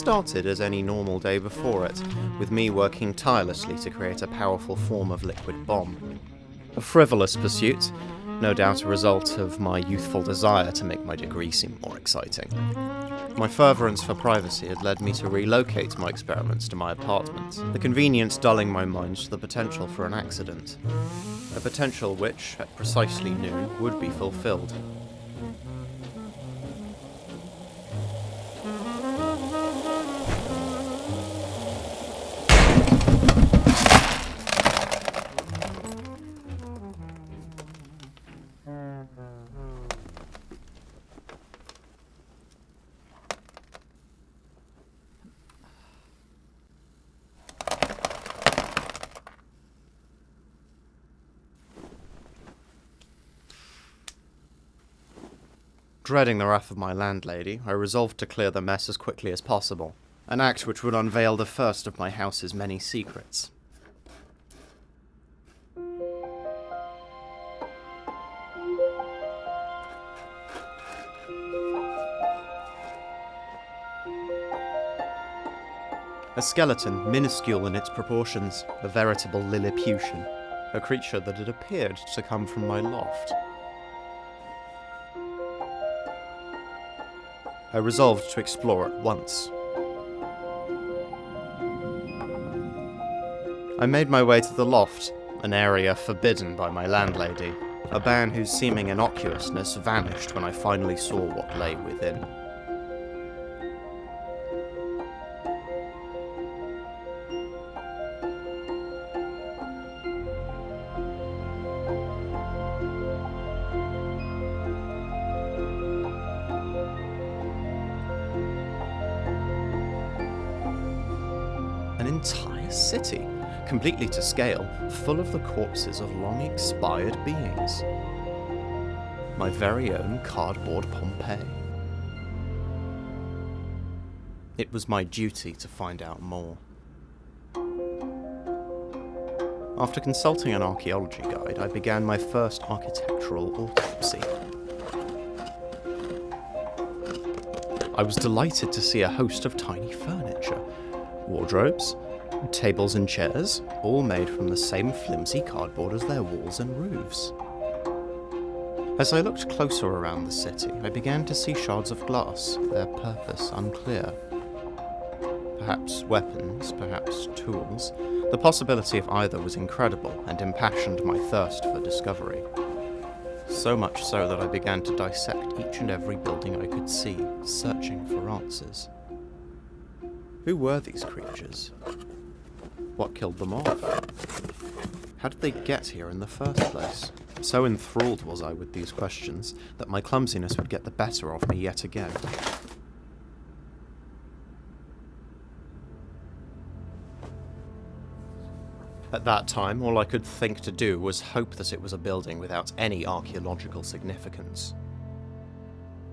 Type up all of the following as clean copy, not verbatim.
started as any normal day before it, with me working tirelessly to create a powerful form of liquid bomb. A frivolous pursuit, no doubt a result of my youthful desire to make my degree seem more exciting. My fervorance for privacy had led me to relocate my experiments to my apartment, the convenience dulling my mind to the potential for an accident. A potential which, at precisely noon, would be fulfilled. Dreading the wrath of my landlady, I resolved to clear the mess as quickly as possible, an act which would unveil the first of my house's many secrets. A skeleton, minuscule in its proportions, a veritable Lilliputian, a creature that had appeared to come from my loft. I resolved to explore it once. I made my way to the loft, an area forbidden by my landlady, a ban whose seeming innocuousness vanished when I finally saw what lay within. An entire city, completely to scale, full of the corpses of long-expired beings. My very own cardboard Pompeii. It was my duty to find out more. After consulting an archaeology guide, I began my first architectural autopsy. I was delighted to see a host of tiny furniture. Wardrobes, tables and chairs, all made from the same flimsy cardboard as their walls and roofs. As I looked closer around the city, I began to see shards of glass, their purpose unclear. Perhaps weapons, perhaps tools. The possibility of either was incredible and impassioned my thirst for discovery. So much so that I began to dissect each and every building I could see, searching for answers. Who were these creatures? What killed them off? How did they get here in the first place? So enthralled was I with these questions that my clumsiness would get the better of me yet again. At that time, all I could think to do was hope that it was a building without any archaeological significance.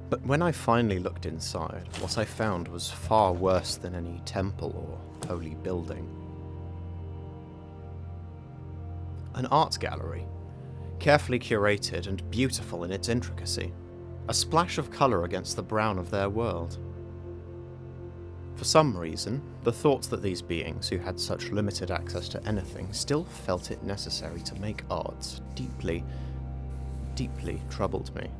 But when I finally looked inside, what I found was far worse than any temple or holy building. An art gallery, carefully curated and beautiful in its intricacy, a splash of colour against the brown of their world. For some reason, the thought that these beings, who had such limited access to anything, still felt it necessary to make art deeply, deeply troubled me.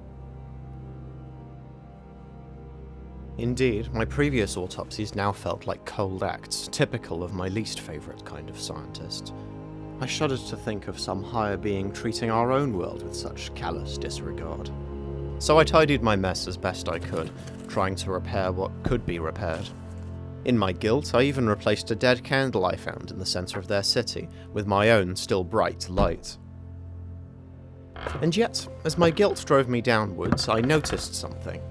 Indeed, my previous autopsies now felt like cold acts, typical of my least favourite kind of scientist. I shuddered to think of some higher being treating our own world with such callous disregard. So I tidied my mess as best I could, trying to repair what could be repaired. In my guilt, I even replaced a dead candle I found in the centre of their city, with my own still bright light. And yet, as my guilt drove me downwards, I noticed something.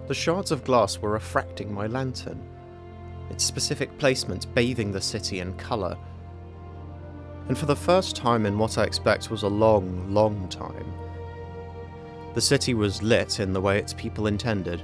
The shards of glass were refracting my lantern, its specific placement bathing the city in colour. And for the first time in what I expect was a long, long time, the city was lit in the way its people intended.